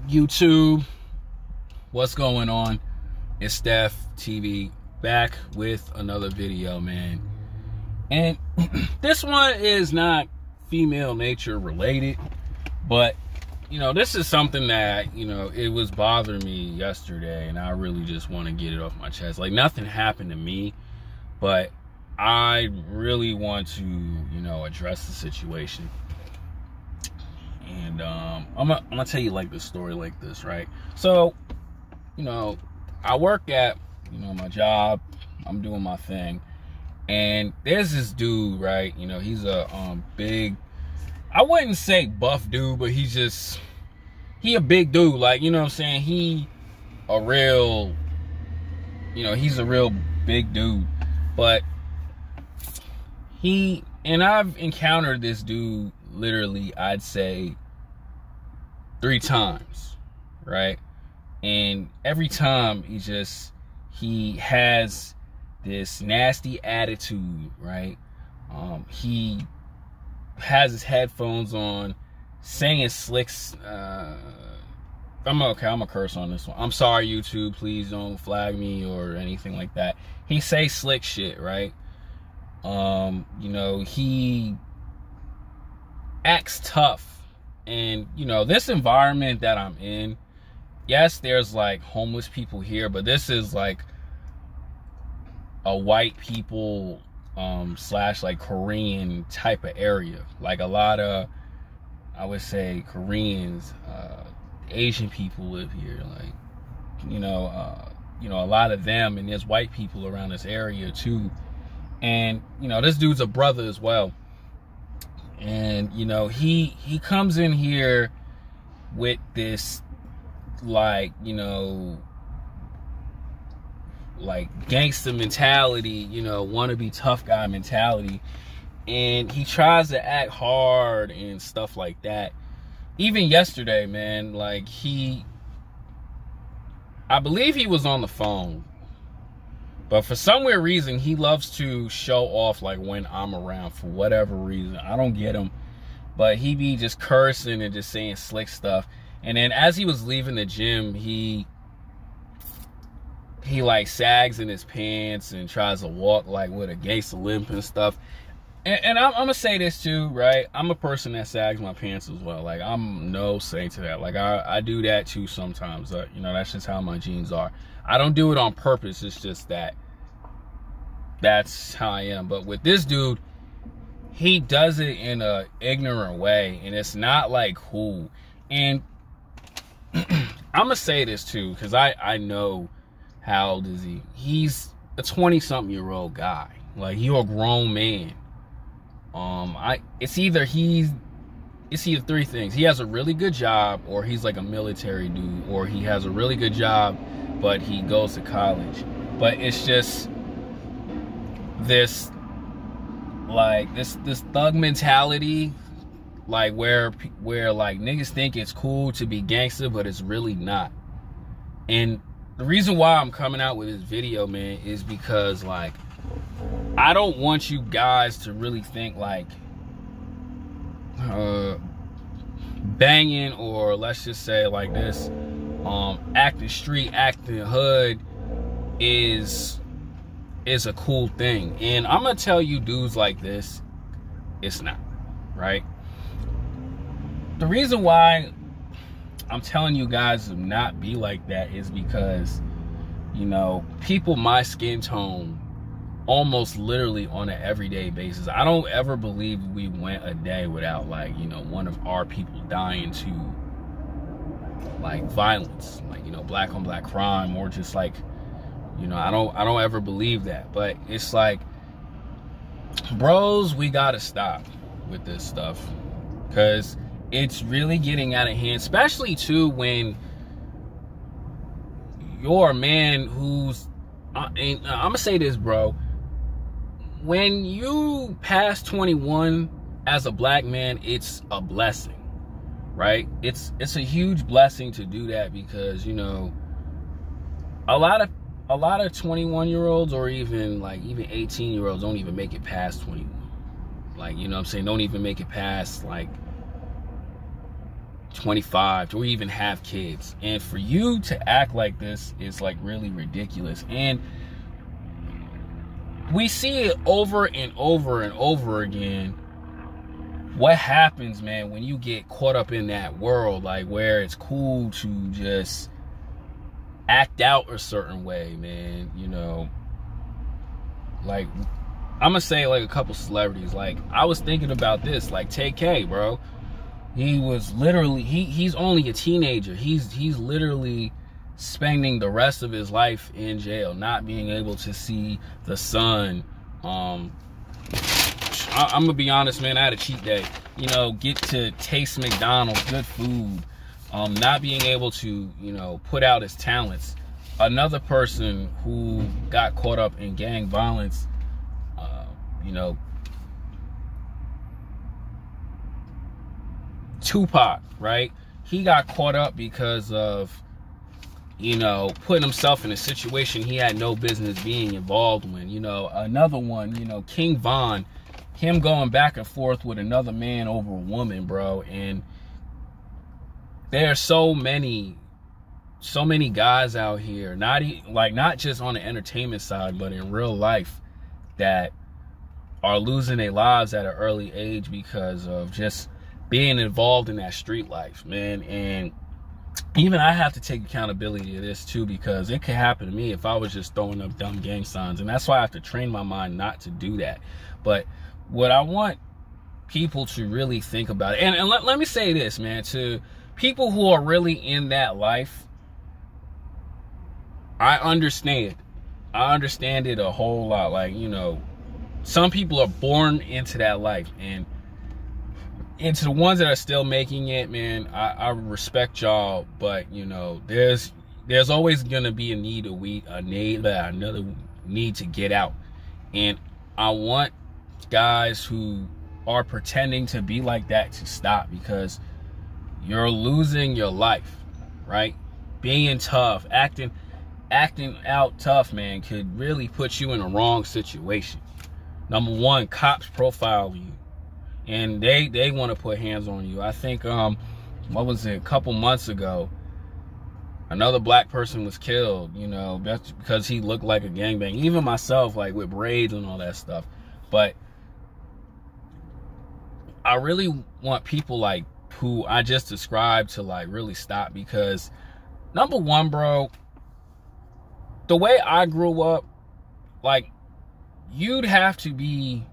YouTube, what's going on? It's Steph TV back with another video, man. And this one is not female nature related, but you know, this is something that, you know, it was bothering me yesterday, and I really just want to get it off my chest. Like, nothing happened to me, but I really want to, you know, address the situation. And I'm gonna tell you like the story like this, right? So, you know, I work at, you know, my job. I'm doing my thing, and there's this dude, right? You know, he's a big, I wouldn't say buff dude, but he a big dude. Like, you know what I'm saying? He's a real big dude. But I've encountered this dude literally, I'd say 3 times, right? And every time he has this nasty attitude, right? He has his headphones on, saying slicks. I'm gonna curse on this one. I'm sorry, YouTube. Please don't flag me or anything like that. He say slick shit, right? You know, he acts tough. And, you know, this environment that I'm in, yes, there's like homeless people here, but this is like a white people slash like Korean type of area. Like a lot of, I would say, Koreans, Asian people live here. Like, you know, a lot of them, and there's white people around this area too. And, you know, this dude's a brother as well. And, you know, he comes in here with this, like, you know, like gangsta mentality, you know, wannabe tough guy mentality. And he tries to act hard and stuff like that. Even yesterday, man, like I believe he was on the phone. But for some weird reason, he loves to show off like when I'm around for whatever reason. I don't get him. But he be just cursing and just saying slick stuff. And then as he was leaving the gym, he like sags in his pants and tries to walk like with a gangsta limp and stuff. And I'm gonna say this too, right? I'm a person that sags my pants as well. Like, I'm no saint to that. Like, I do that too sometimes. You know, that's just how my genes are. I don't do it on purpose. It's just that that's how I am. But with this dude, he does it in a ignorant way, and it's not like cool. And I'm gonna say this too, because I know how old is he. He's a 20-something-year-old guy. Like, you're a grown man. It's either 3 things. He has a really good job, or he's like a military dude, or he has a really good job but he goes to college. But it's just this thug mentality, like where like niggas think it's cool to be gangster, but it's really not. And the reason why I'm coming out with this video, man, is because, like, I don't want you guys to really think like banging, or let's just say like this, acting street, acting hood is a cool thing. And I'm gonna tell you dudes like this, it's not, right? The reason why I'm telling you guys to not be like that is because, you know, people my skin tone, almost literally on an everyday basis, I don't ever believe we went a day without, like, you know, one of our people dying to like violence, like, you know, black on black crime, or just like, you know, I don't ever believe that. But it's like, bros, we gotta stop with this stuff, because it's really getting out of hand, especially too when you're a man who's, and I'm gonna say this, bro, when you pass 21 as a black man, it's a blessing, right? It's a huge blessing to do that, because, you know, a lot of 21-year-olds, or even 18-year-olds don't even make it past 21. Like, you know what I'm saying, don't even make it past like 25 or even have kids. And for you to act like this is like really ridiculous. And we see it over and over and over again. What happens, man, when you get caught up in that world, like where it's cool to just act out a certain way, man, you know, like I'm gonna say like a couple celebrities. Like I was thinking about this, like TK, bro. He was literally, he's only a teenager. He's literally spending the rest of his life in jail, not being able to see the sun. I'm gonna be honest, man, I had a cheat day. You know, get to taste McDonald's, good food. Not being able to, you know, put out his talents. Another person who got caught up in gang violence, you know, Tupac, right? He got caught up because of, you know, putting himself in a situation he had no business being involved in. You know, another one, you know, King Von, him going back and forth with another man over a woman, bro. And there are so many guys out here, not just on the entertainment side, but in real life, that are losing their lives at an early age because of just being involved in that street life, man. And even I have to take accountability to this too, because it could happen to me if I was just throwing up dumb gang signs. And that's why I have to train my mind not to do that. But what I want people to really think about it, and let me say this, man, to people who are really in that life, I understand it a whole lot. Like, you know, some people are born into that life, and to the ones that are still making it, man, I respect y'all, but you know, there's always gonna be another need to get out. And I want guys who are pretending to be like that to stop, because you're losing your life, right? Being tough, acting out tough, man, could really put you in a wrong situation. Number one, cops profile you, and they want to put hands on you. I think what was it, a couple months ago, another black person was killed, you know, that's because he looked like a gangbang. Even myself, like with braids and all that stuff. But I really want people like who I just described to like really stop, because number one, bro, the way I grew up, like, you'd have to be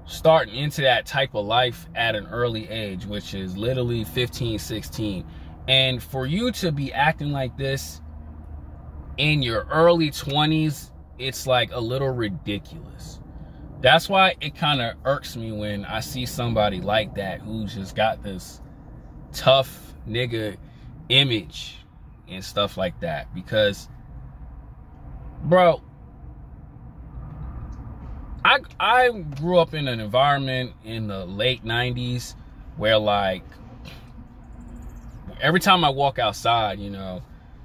starting into that type of life at an early age, which is literally 15, 16. And for you to be acting like this in your early 20s, it's like a little ridiculous. That's why it kind of irks me when I see somebody like that who's just got this tough nigga image and stuff like that. Because, bro, I grew up in an environment in the late 90s where, like, every time I walk outside, you know,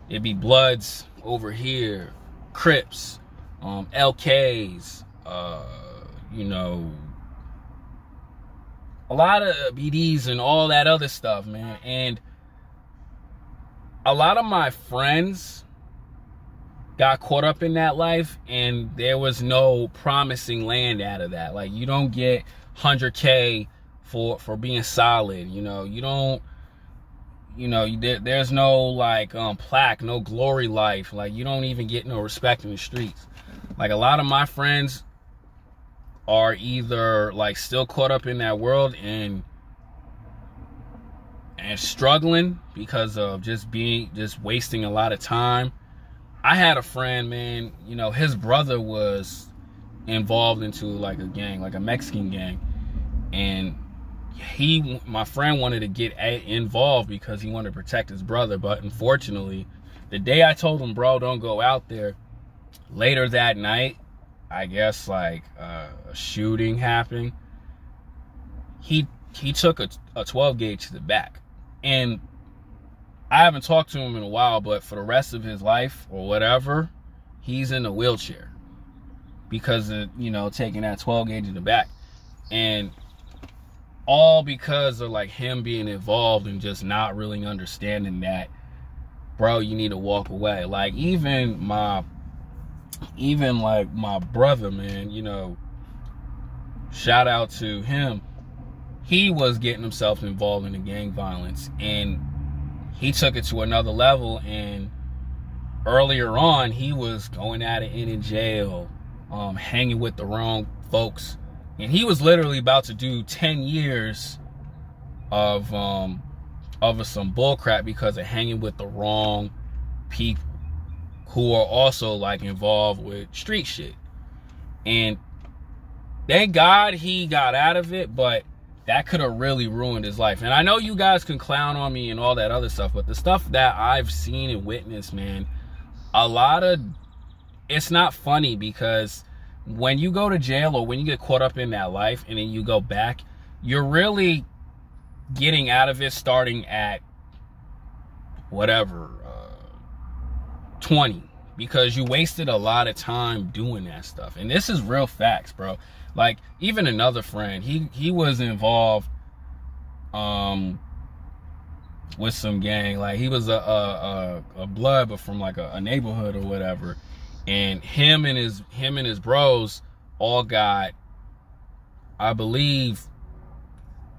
it'd be Bloods over here, Crips, LKs, you know, a lot of BDs and all that other stuff, man. And a lot of my friends got caught up in that life, and there was no promising land out of that. Like, you don't get 100K for being solid, you know. You don't, you know, there's no like plaque, no glory life. Like, you don't even get no respect in the streets. Like, a lot of my friends are either like still caught up in that world and struggling because of just wasting a lot of time. I had a friend, man, you know, his brother was involved into like a gang, like a Mexican gang. And my friend wanted to get involved because he wanted to protect his brother. But unfortunately, the day I told him, bro, don't go out there, later that night, I guess like a shooting happened. He took a 12 gauge to the back. And I haven't talked to him in a while, but for the rest of his life or whatever, he's in a wheelchair because of, you know, taking that 12 gauge in the back. And all because of like him being involved and just not really understanding that, bro, you need to walk away. Like even like my brother, man, you know, shout out to him. He was getting himself involved in the gang violence, and he took it to another level. And earlier on, he was going at it in jail, hanging with the wrong folks, and he was literally about to do 10 years of some bullcrap because of hanging with the wrong people who are also like involved with street shit. And thank God he got out of it, but that could have really ruined his life. And I know you guys can clown on me and all that other stuff, but the stuff that I've seen and witnessed, man, it's not funny, because when you go to jail or when you get caught up in that life and then you go back, you're really getting out of it starting at whatever, 20, because you wasted a lot of time doing that stuff. And this is real facts, bro. Like, even another friend, he was involved with some gang. Like, he was a blood, but from like a neighborhood or whatever. And him and his bros all got, I believe,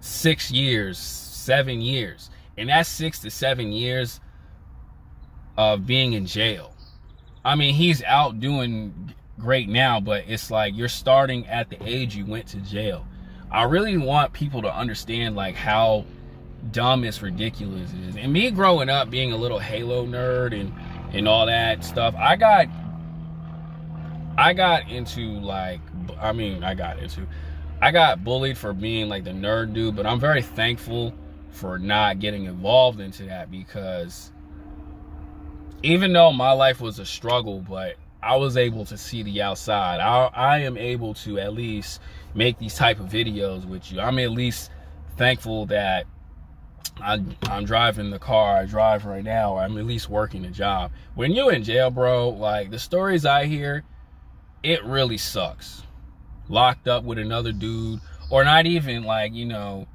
6 years, 7 years. And that's 6 to 7 years of being in jail. I mean, he's out doing great now, but it's like you're starting at the age you went to jail. I really want people to understand like how dumb it's ridiculous it is. And me growing up being a little Halo nerd and all that stuff, I got bullied for being like the nerd dude, but I'm very thankful for not getting involved into that, because even though my life was a struggle, but I was able to see the outside. I am able to at least make these type of videos with you. I'm at least thankful that I'm driving the car I drive right now, or I'm at least working a job. When you're in jail, bro, like the stories I hear, it really sucks. Locked up with another dude, or not even like, you know,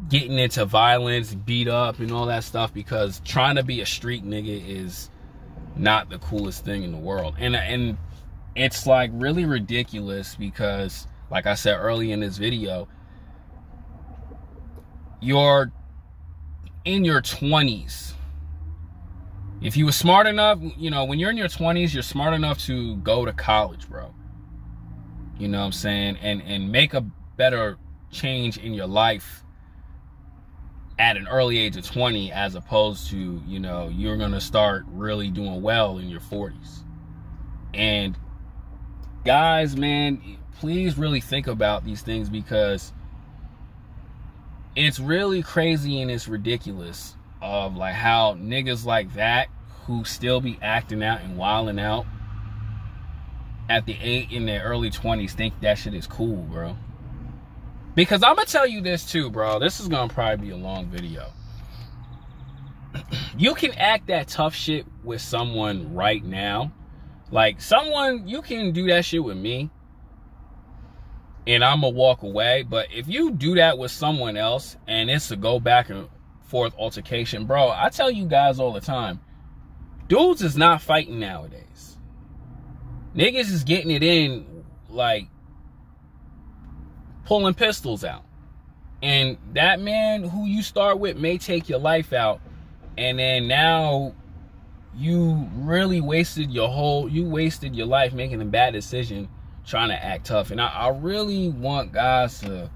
getting into violence, beat up and all that stuff, because trying to be a street nigga is not the coolest thing in the world. And it's like really ridiculous, because like I said early in this video, you're in your 20s. If you were smart enough, you know, when you're in your 20s, you're smart enough to go to college, bro. You know what I'm saying? And make a better change in your life at an early age of 20, as opposed to, you know, you're going to start really doing well in your 40s. And guys, man, please really think about these things, because it's really crazy and it's ridiculous of like how niggas like that who still be acting out and wilding out in their early 20s think that shit is cool, bro. Because I'm gonna tell you this too, bro. This is gonna probably be a long video. You can act that tough shit with someone right now. Like someone, you can do that shit with me and I'm gonna walk away. But if you do that with someone else and it's a go back and forth altercation, bro, I tell you guys all the time, dudes is not fighting nowadays. Niggas is getting it in, like pulling pistols out. And that man who you start with may take your life out, and then now you really wasted your life making a bad decision trying to act tough. And I really want guys to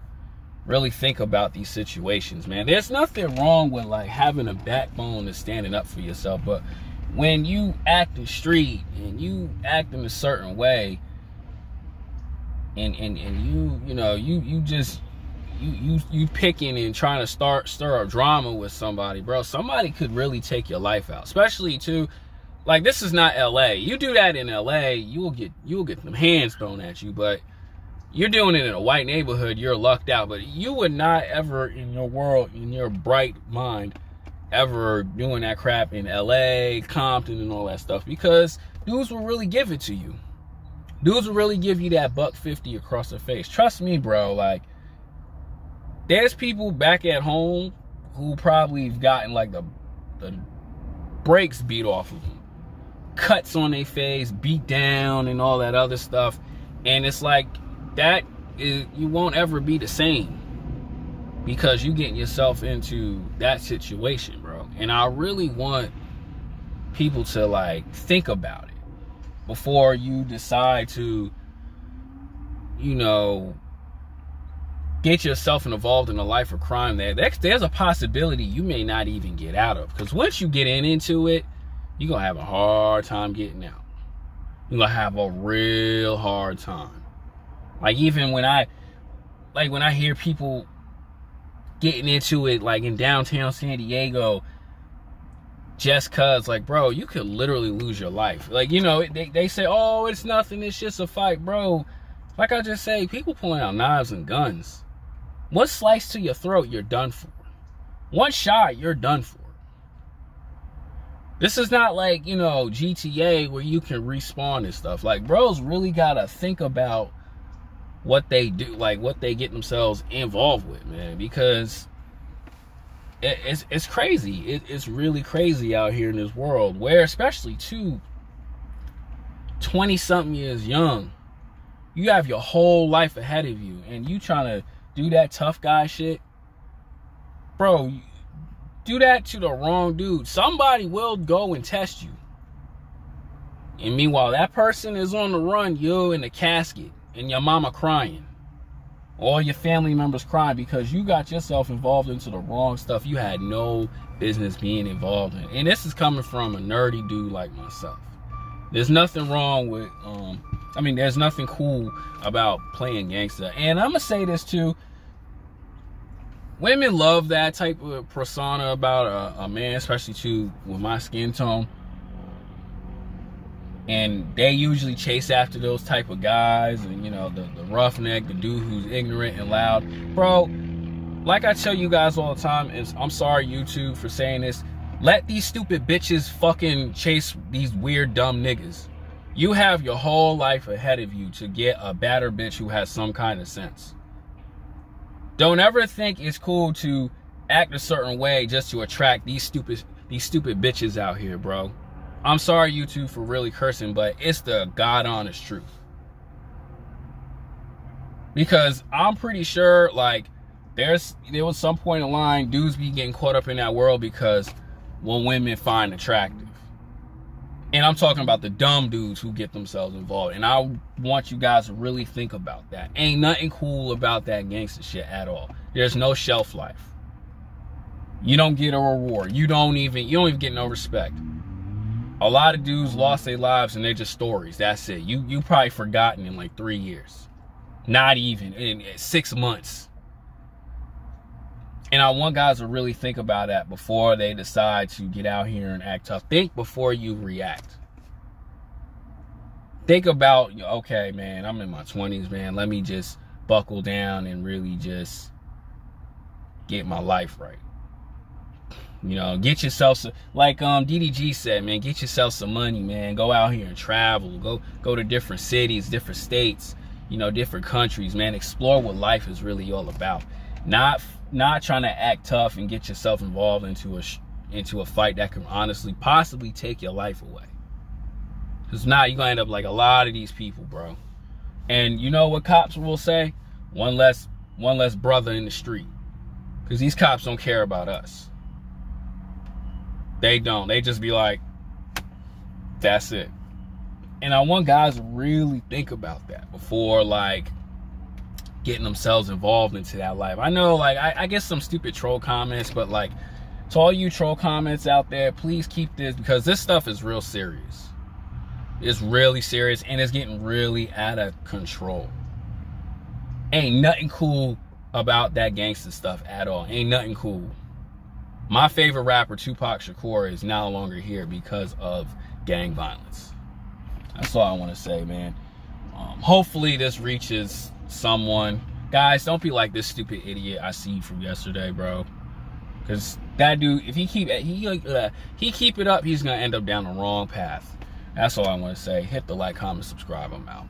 really think about these situations, man. There's nothing wrong with like having a backbone and standing up for yourself, but when you act in street and you act in a certain way, and you picking and trying to stir up drama with somebody, bro, somebody could really take your life out. Especially too, like, this is not LA. You do that in LA, you'll get them hands thrown at you. But you're doing it in a white neighborhood, you're lucked out. But you would not ever in your world, in your bright mind, ever doing that crap in LA, Compton, and all that stuff, because dudes will really give it to you. Dudes will really give you that $150 across the face. Trust me, bro. Like, there's people back at home who probably have gotten like the brakes beat off of them, cuts on their face, beat down, and all that other stuff. And it's like that is, you won't ever be the same because you getting yourself into that situation, bro. And I really want people to like think about it before you decide to, you know, get yourself involved in a life of crime there's a possibility you may not even get out of. Because once you get into it, you're going to have a hard time getting out. You're going to have a real hard time. Like, even when I hear people getting into it, like in downtown San Diego, just cause, like, bro, you could literally lose your life. Like, you know, they say, oh, it's nothing, it's just a fight, bro. Like I just say, people pulling out knives and guns. One slice to your throat, you're done for. One shot, you're done for. This is not like, you know, GTA where you can respawn and stuff. Like, bros really gotta think about what they do, like what they get themselves involved with, man. Because it's crazy. It's really crazy out here in this world where, especially too, 20-something years young, you have your whole life ahead of you, and you trying to do that tough guy shit. Bro, do that to the wrong dude. Somebody will go and test you. And meanwhile, that person is on the run, you in the casket, and your mama crying. All your family members crying because you got yourself involved into the wrong stuff you had no business being involved in. And this is coming from a nerdy dude like myself. There's nothing wrong with, there's nothing cool about playing gangsta. And I'm going to say this too. Women love that type of persona about a man, especially too with my skin tone. And they usually chase after those type of guys. And, you know, the roughneck, the dude who's ignorant and loud. Bro, like I tell you guys all the time, is I'm sorry, YouTube, for saying this. Let these stupid bitches fucking chase these weird, dumb niggas. You have your whole life ahead of you to get a badder bitch who has some kind of sense. Don't ever think it's cool to act a certain way just to attract these stupid bitches out here, bro. I'm sorry, YouTube, for really cursing, but it's the God honest truth. Because I'm pretty sure, like, there was some point in line, dudes be getting caught up in that world because what women find attractive. And I'm talking about the dumb dudes who get themselves involved. And I want you guys to really think about that. Ain't nothing cool about that gangster shit at all. There's no shelf life. You don't get a reward. You don't even get no respect. A lot of dudes lost their lives and they're just stories. That's it. You probably forgotten in like 3 years. Not even in 6 months. And I want guys to really think about that before they decide to get out here and act tough. Think before you react. Think about, okay, man, I'm in my 20s, man. Let me just buckle down and really just get my life right. You know, get yourself some, like DDG said, man, get yourself some money, man. Go out here and travel. Go to different cities, different states, you know, different countries, man. Explore what life is really all about. Not trying to act tough and get yourself involved into a fight that can honestly possibly take your life away. Because now you're going to end up like a lot of these people, bro. And you know what cops will say? One less brother in the street. Because these cops don't care about us. They don't. They just be like, that's it. And I want guys to really think about that before, like, getting themselves involved into that life. I know, like, I get some stupid troll comments, but, like, to all you troll comments out there, please keep this, because this stuff is real serious. It's really serious, and it's getting really out of control. Ain't nothing cool about that gangster stuff at all. Ain't nothing cool. My favorite rapper, Tupac Shakur, is no longer here because of gang violence. That's all I want to say, man. Hopefully this reaches someone. Guys, don't be like this stupid idiot I see from yesterday, bro. Because that dude, if he keep it up, he's gonna end up down the wrong path. That's all I want to say. Hit the like, comment, subscribe. I'm out.